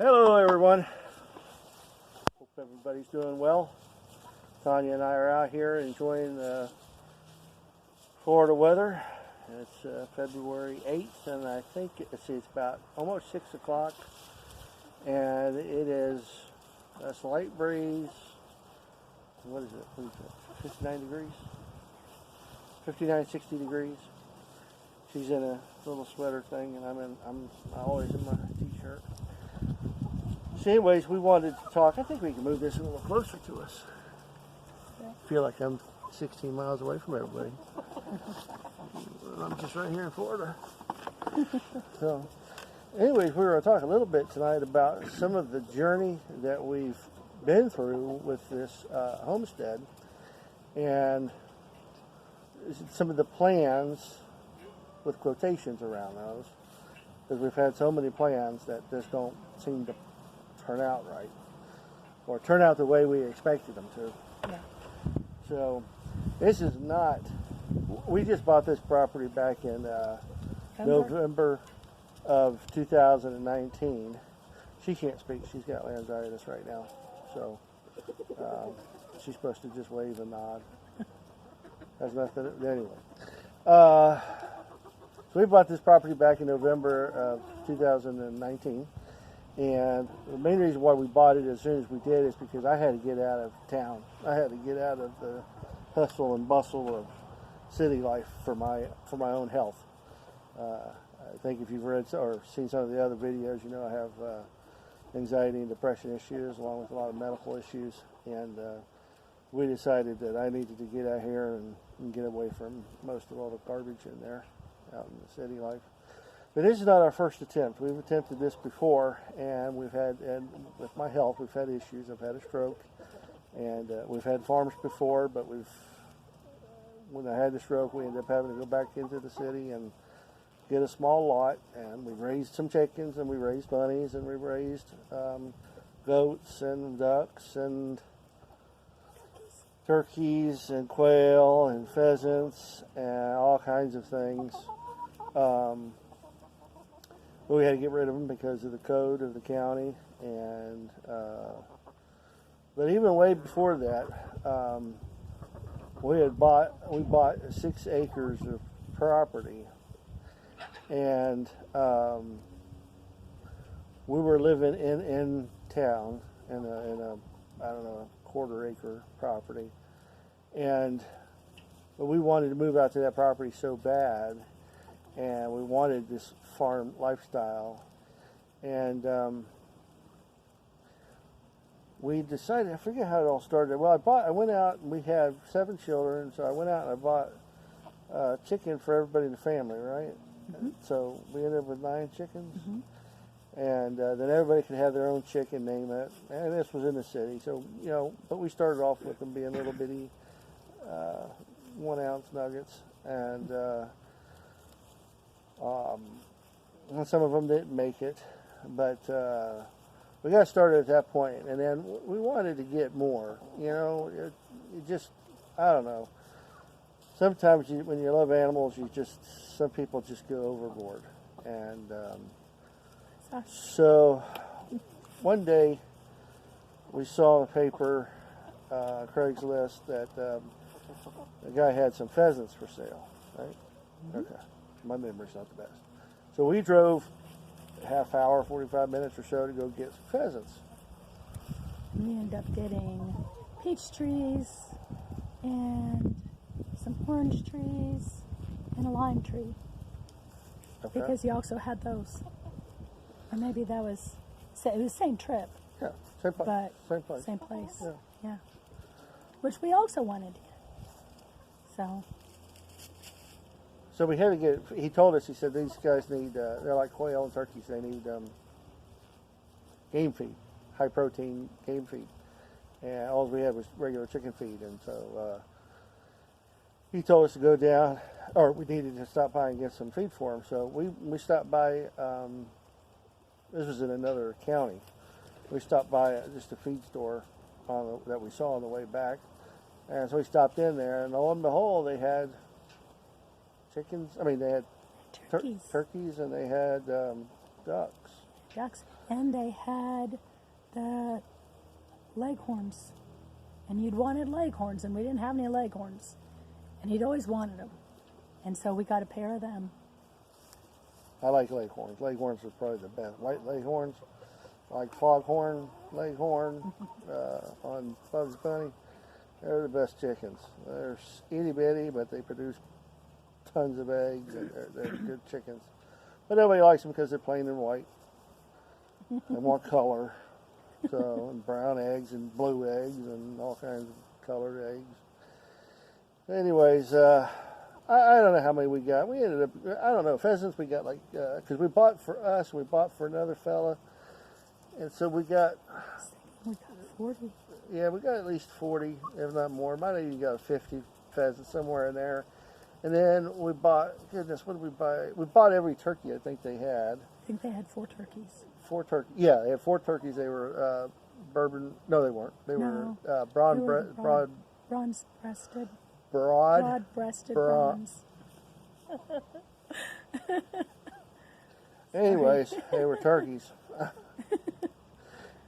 Hello everyone. Hope everybody's doing well. Tanya and I are out here enjoying the Florida weather. It's February 8th and I think it's about almost 6 o'clock and it is a slight breeze. What is it? 59 degrees? 59, 60 degrees. She's in a little sweater thing and I'm always in my t-shirt. So anyways, we wanted to talk. I think we can move this a little closer to us. I feel like I'm 16 miles away from everybody. I'm just right here in Florida. So anyways, we were going to talk a little bit tonight about some of the journey that we've been through with this homestead and some of the plans with quotations around those, because we've had so many plans that just don't seem to turn out right or turn out the way we expected them to. Yeah. So this is not, we just bought this property back in November of 2019. She can't speak, she's got laryngitis right now, so she's supposed to just wave and nod. Has nothing, anyway. So we bought this property back in November of 2019. And the main reason why we bought it as soon as we did is because I had to get out of town. I had to get out of the hustle and bustle of city life for my own health. I think if you've read or seen some of the other videos, you know I have anxiety and depression issues along with a lot of medical issues. And we decided that I needed to get out here and get away from most of all the garbage in there out in the city life. But this is not our first attempt. We've attempted this before, and and with my health, we've had issues. I've had a stroke, and we've had farms before, but when I had the stroke, we ended up having to go back into the city and get a small lot, and we raised some chickens, and we raised bunnies, and we raised goats and ducks and turkeys and quail and pheasants and all kinds of things. But we had to get rid of them because of the code of the county, and but even way before that, we bought 6 acres of property, and we were living in town in a I don't know, a quarter-acre property, but we wanted to move out to that property so bad. And we wanted this farm lifestyle, and we decided, I forget how it all started. Well, I went out and we had 7 children, so I went out and I bought chicken for everybody in the family, right? Mm-hmm. So we ended up with 9 chickens, mm-hmm. And then everybody could have their own chicken, name it, and this was in the city, so, you know, but we started off with them being little bitty 1-ounce nuggets, and some of them didn't make it, but we got started at that point, and then we wanted to get more. You know, it just, I don't know. Sometimes when you love animals, some people just go overboard. And so one day we saw in the paper, Craigslist, that the guy had some pheasants for sale, right? Mm-hmm. Okay. My memory's not the best. So we drove a half hour, 45 minutes or so to go get some pheasants. We ended up getting peach trees and some orange trees and a lime tree. Okay. Because he also had those. Or maybe it was the same trip. Yeah, same place. But same place. Same place. Yeah. Which we also wanted. So we had to get, he told us, he said, these guys need, they're like quail and turkeys, they need game feed, high protein game feed. And all we had was regular chicken feed. And so he told us to go down, or we needed to stop by and get some feed for them. So we stopped by, this was in another county. We stopped by just a feed store that we saw on the way back. And so we stopped in there, and lo and behold, they had chickens. I mean, they had turkeys, and they had ducks. ducks, and they had the leghorns. And you'd wanted leghorns, and we didn't have any leghorns. And he'd always wanted them. And so we got a pair of them. I like leghorns. Leghorns is probably the best. White leghorns, like foghorn, leghorn, on Bugs Bunny. They're the best chickens. They're itty bitty, but they produce tons of eggs. They're good chickens. But nobody likes them because they're plain and white. They want color. So, and brown eggs and blue eggs and all kinds of colored eggs. Anyways, I don't know how many we got. We ended up, I don't know, pheasants we got like, because we bought for us, we bought for another fella. And so we got 40. Yeah, we got at least 40, if not more. Might have even got 50 pheasants somewhere in there. And then we bought, goodness, what did we buy? We bought every turkey I think they had. I think they had 4 turkeys. 4 turkeys. Yeah, they had 4 turkeys. They were bourbon. No, they weren't. They were bronze-breasted. Broad-breasted bronze. Anyways, they were turkeys.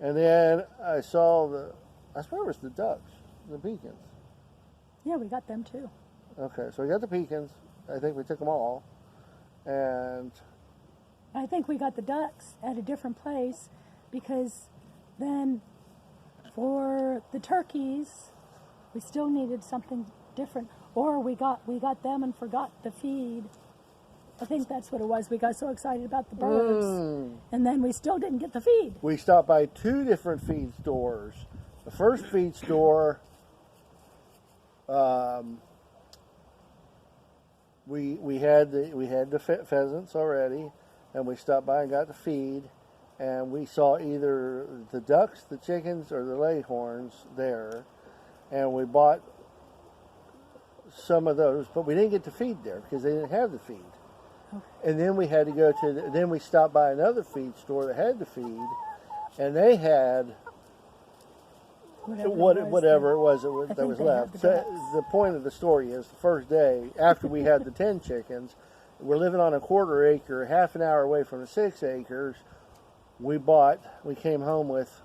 And then I saw I swear it was the ducks, the pecans. Yeah, we got them too. Okay, so we got the pecans. I think we took them all. And I think we got the ducks at a different place because then for the turkeys, we still needed something different. Or we got them and forgot the feed. I think that's what it was. We got so excited about the birds, and then we still didn't get the feed. We stopped by 2 different feed stores. The first feed store, we had the pheasants already, and we stopped by and got the feed, and we saw either the ducks, the chickens, or the leghorns there, and we bought some of those, but we didn't get the feed there because they didn't have the feed. And then we had to go to, then we stopped by another feed store that had the feed, and they had whatever it was that was left. So the point of the story is the first day, after we had the 10 chickens, we're living on a 1/4 acre, half an hour away from the 6 acres. We came home with,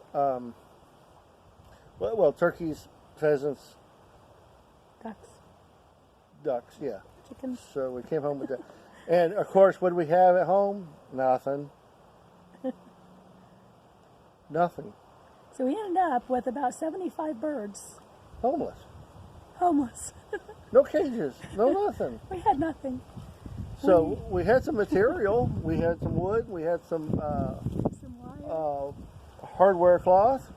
turkeys, pheasants, ducks, yeah. Chickens. So we came home with that. And, of course, what did we have at home? Nothing. Nothing. So we ended up with about 75 birds. Homeless. No cages. No nothing. We had nothing. So we had some material. We had some wood. We had some wire. Hardware cloth.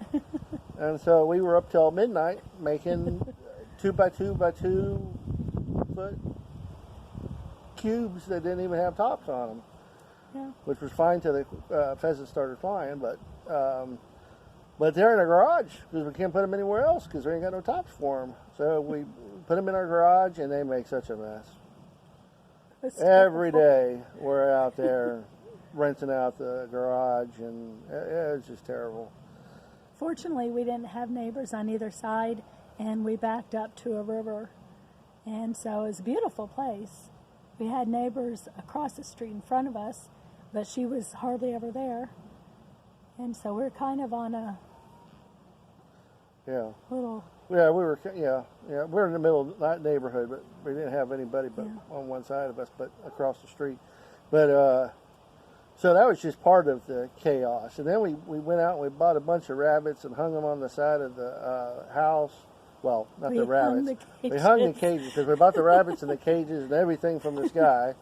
And so we were up till midnight making 2 by 2 by 2 foot cubes that didn't even have tops on them, which was fine till the pheasants started flying. But they're in a garage because we can't put them anywhere else because we ain't got no tops for them. So we put them in our garage, and they make such a mess. Every day we're out there renting out the garage, and it's just terrible. Fortunately, we didn't have neighbors on either side, and we backed up to a river, and so it was a beautiful place. We had neighbors across the street in front of us, but she was hardly ever there. And so we're kind of on a little... Yeah, we're in the middle of that neighborhood, but we didn't have anybody but on one side of us, but across the street. But so that was just part of the chaos. And then we went out and we bought a bunch of rabbits and hung them on the side of the house. Well, not the rabbits. We hung the cages because we bought the rabbits and the cages and everything from this guy.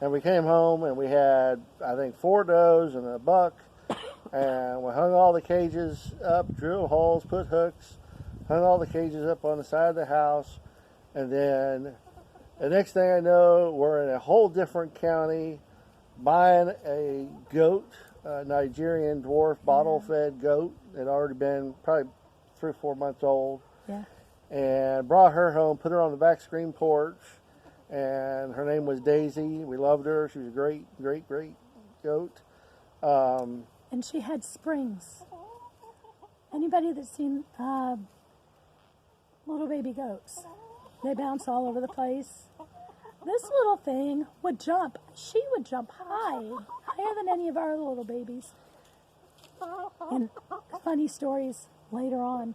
And we came home and we had, I think, 4 does and a buck. And we hung all the cages up, drilled holes, put hooks, hung all the cages up on the side of the house. And then the next thing I know, we're in a whole different county buying a goat, a Nigerian dwarf bottle-fed goat. It had already been probably 3 or 4 months old. Yeah. And brought her home, put her on the back screen porch, and her name was Daisy. We loved her. She was a great, great, great goat. And she had springs. Anybody that's seen little baby goats, they bounce all over the place. This little thing would jump. She would jump high. higher than any of our little babies. And funny stories later on.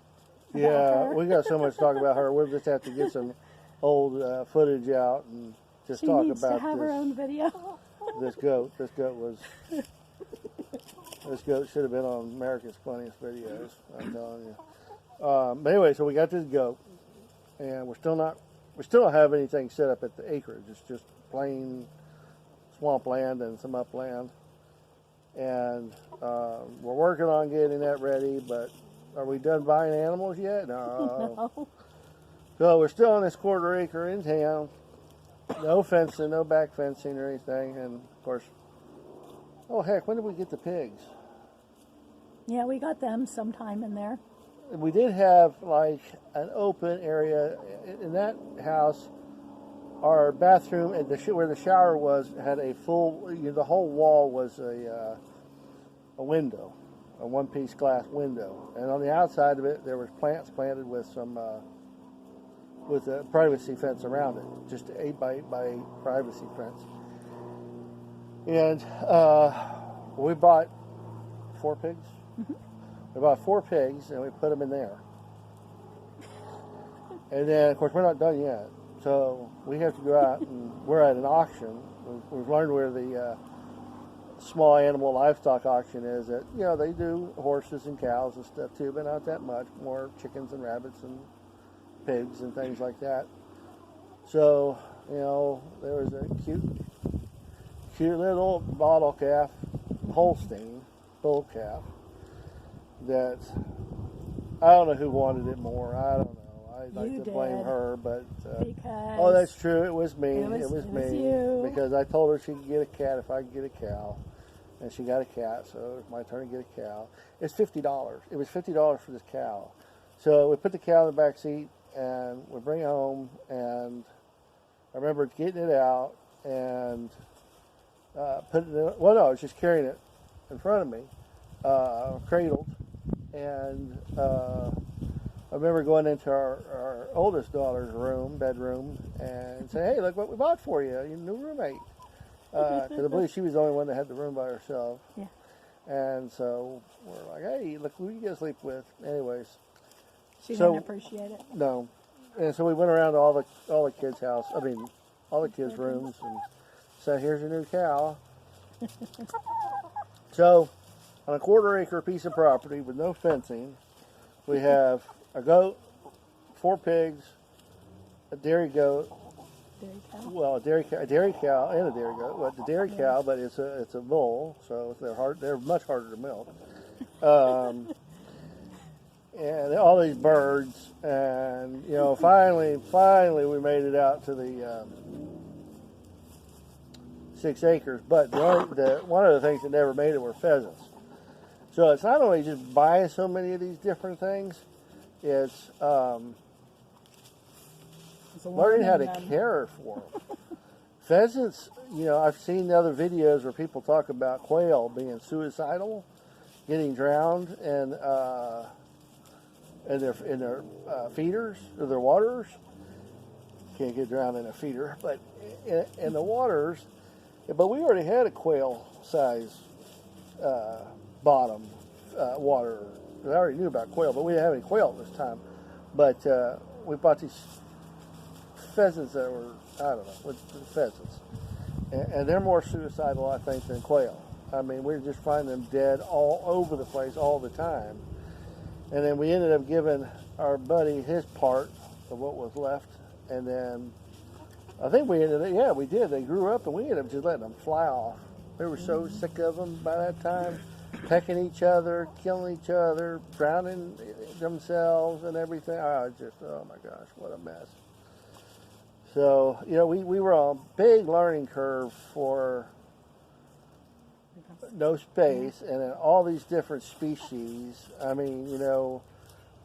Yeah, we got so much to talk about her. We'll just have to get some old footage out and just She talk needs about to have her own video. this goat. This goat should have been on America's Funniest Videos. I'm telling you. But anyway, so we got this goat, and we still don't have anything set up at the acreage. It's just plain swamp land and some upland, and we're working on getting that ready. But are we done buying animals yet? No. No. So we're still on this 1/4 acre in town. No fencing, no back fencing or anything, and of course, oh heck, when did we get the pigs? Yeah, we got them sometime in there. We did have like an open area in that house. Our bathroom and where the shower was had a full. The whole wall was a window, a one-piece glass window, and on the outside of it there was plants planted with some with a privacy fence around it, just 8 by 8 privacy fence. And we bought 4 pigs. Mm-hmm. We bought 4 pigs and we put them in there. And then, of course, we're not done yet. So we have to go out and we're at an auction. We've learned where the small animal livestock auction is. That they do horses and cows and stuff too, but not that much. More chickens and rabbits and pigs and things like that. So there was a cute little bottle calf, Holstein bull calf, that I don't know who wanted it more. I don't know. I'd like to blame her, but oh, that's true. It was me. It was me you. because I told her she could get a cat if I could get a cow, and she got a cat. So it's my turn to get a cow. It's $50. It was $50 for this cow. So we put the cow in the back seat and we bring it home. And I remember getting it out and putting it. Well, no, I was just carrying it in front of me, cradled, and I remember going into our oldest daughter's bedroom, and saying, "Hey, look what we bought for you, your new roommate." Because I believe she was the only one that had the room by herself. Yeah. And so we're like, "Hey, look who you get to sleep with." Anyways, She didn't appreciate it. No. And so we went around to all the kids' house. I mean, all the kids' rooms, and said, "Here's your new cow." So, on a 1/4 acre piece of property with no fencing, we have a goat, 4 pigs, a dairy goat. Dairy cow. Well, a dairy cow, and a dairy goat. Well, the dairy cow, but it's a bull, so they're much harder to milk. And all these birds, and finally we made it out to the 6 acres. But one of the things that never made it were pheasants. So it's not only just buying so many of these different things, it's learning how to care for them. Pheasants, I've seen the other videos where people talk about quail being suicidal, getting drowned, and in their feeders or their waters. Can't get drowned in a feeder, but in the waters. But we already had a quail size bottom water. I already knew about quail, but we didn't have any quail at this time. But we bought these pheasants that were, I don't know, pheasants. And they're more suicidal, I think, than quail. I mean, we just find them dead all over the place all the time. And then we ended up giving our buddy his part of what was left. And then I think we did. They grew up and we ended up just letting them fly off. We were so sick of them by that time, pecking each other, killing each other, drowning themselves and everything. Oh my gosh, what a mess. So, we were on a big learning curve for no space, and then all these different species. I mean,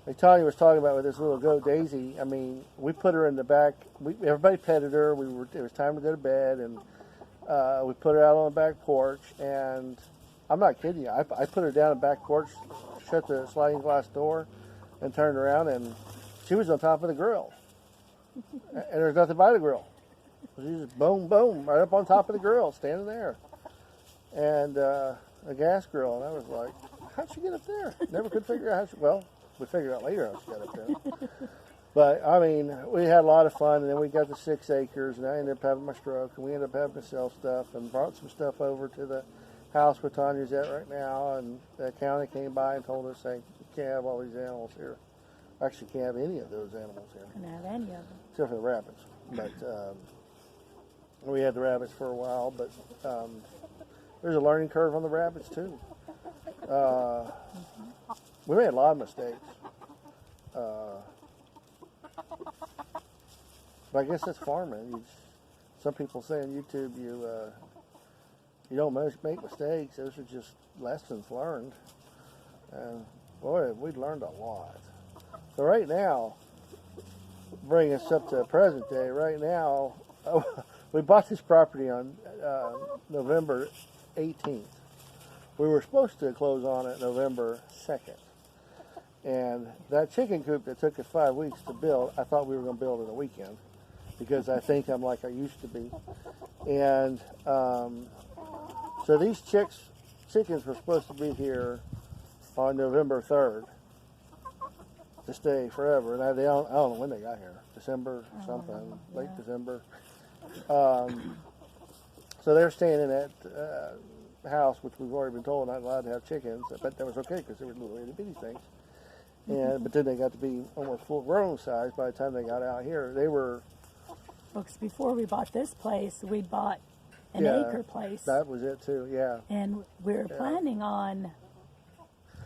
like Tanya was talking about with this little goat Daisy. I mean, we put her in the back. Everybody petted her. It was time to go to bed, and we put her out on the back porch. And I'm not kidding you. I put her down the back porch, shut the sliding glass door, and turned around, and she was on top of the grill, and there's nothing by the grill. She just boom, boom, right up on top of the grill, standing there. and a gas grill, and I was like, how'd she get up there? Never could figure out how she, well, we figured out later how she got up there. But, I mean, we had a lot of fun, and then we got the 6 acres, and I ended up having my stroke, and we ended up having to sell stuff, and brought some stuff over to the house where Tanya's at right now, and the county came by and told us, hey, you can't have all these animals here. Actually, can't have any of those animals here. Couldn't have any of them. Except for the rabbits. But we had the rabbits for a while, but there's a learning curve on the rabbits, too. We made a lot of mistakes. But I guess that's farming. Some people say on YouTube you don't make mistakes. Those are just lessons learned. And boy, we've learned a lot. So right now, bring us up to the present day. Right now, we bought this property on November 18th. We were supposed to close on it November 2nd. And that chicken coop that took us 5 weeks to build, I thought we were going to build in a weekend because I think I'm like I used to be. And so these chickens were supposed to be here on November 3rd to stay forever. And I don't know when they got here. December something, late December. So they're staying in that house, which we've already been told not allowed to have chickens, but that was okay because they were little itty bitty things. But then they got to be almost full grown size by the time they got out here. They were. Because before we bought this place, we bought an acre place. That was it too, yeah. And we were planning on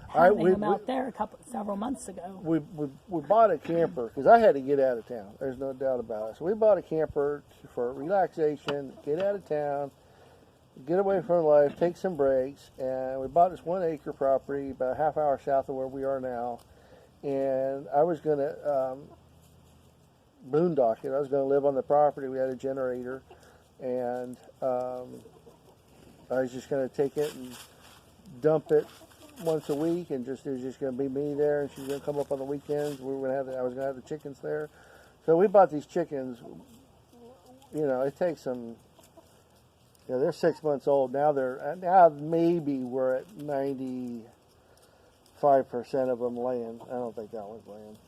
having them out there several months ago. We bought a camper because I had to get out of town. There's no doubt about it. So we bought a camper for relaxation, get out of town, get away from life, take some breaks, and we bought this 1 acre property about a half hour south of where we are now. And I was going to boondock it. I was going to live on the property. We had a generator, and I was just going to take it and dump it once a week, and it was just going to be me there, and she's going to come up on the weekends. I was going to have the chickens there. So we bought these chickens. You know, it takes them. You know, they're 6 months old now. Now maybe we're at 95% of them laying. I don't think that one's laying,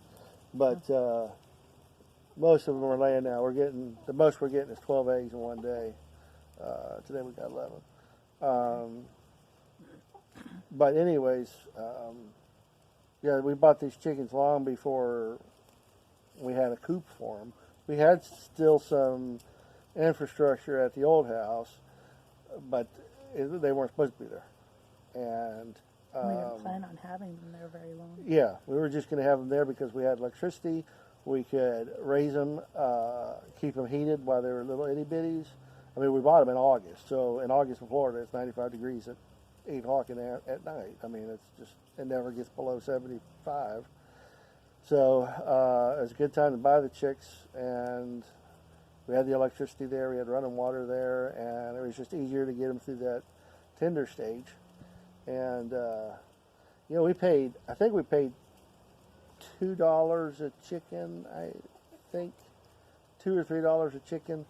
but most of them are laying now. The most we're getting is 12 eggs in one day. Today we got 11. But anyways, yeah, we bought these chickens long before we had a coop for them. We had still some infrastructure at the old house, but they weren't supposed to be there. And we didn't plan on having them there very long. Yeah, we were just going to have them there because we had electricity. We could raise them, keep them heated while they were little itty bitties. I mean, we bought them in August. So in August in Florida, it's 95 degrees at 8 o'clock at night. I mean, it never gets below 75. So it was a good time to buy the chicks, and we had the electricity there. We had running water there, and it was just easier to get them through that tender stage. And, you know, I think we paid $2 a chicken, I think, $2 or $3 a chicken.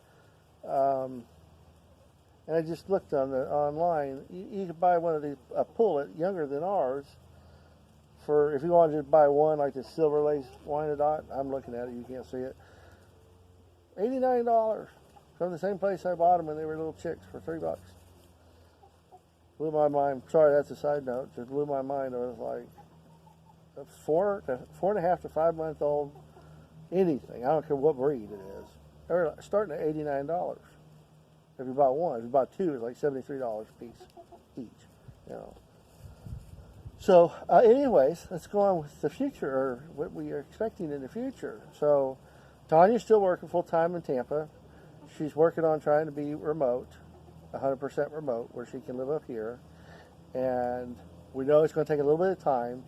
And I just looked online. You could buy one of these, a pullet younger than ours, for if you wanted to buy one like the Silver Lace Wyandotte. I'm looking at it, you can't see it. $89 from the same place I bought them when they were little chicks for $3. Blew my mind. Sorry, that's a side note. Just blew my mind. I was like, 4.5 to 5 month old, anything. I don't care what breed it is. They're starting at $89. If you bought one, if you bought two, it's like $73 a piece each. You know. So, anyways, let's go on with the future, or what we are expecting in the future. So, Tanya's still working full time in Tampa. She's working on trying to be remote, 100% remote, where she can live up here. And we know it's going to take a little bit of time.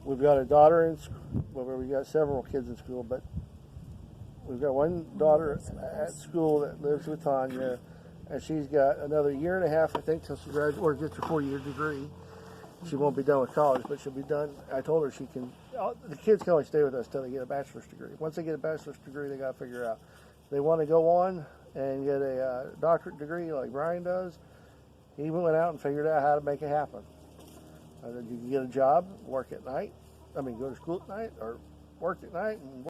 We've got a daughter in school. Well, we've got several kids in school, but we've got one daughter at school that lives with Tanya, and she's got another year and a half, I think, till she graduates or gets her 4-year degree. She won't be done with college, but she'll be done. I told her she can. The kids can only stay with us till they get a bachelor's degree. Once they get a bachelor's degree, they got to figure out if they want to go on and get a doctorate degree like Brian does. He went out and figured out how to make it happen. You can get a job, work at night. I mean, go to school at night or work at night and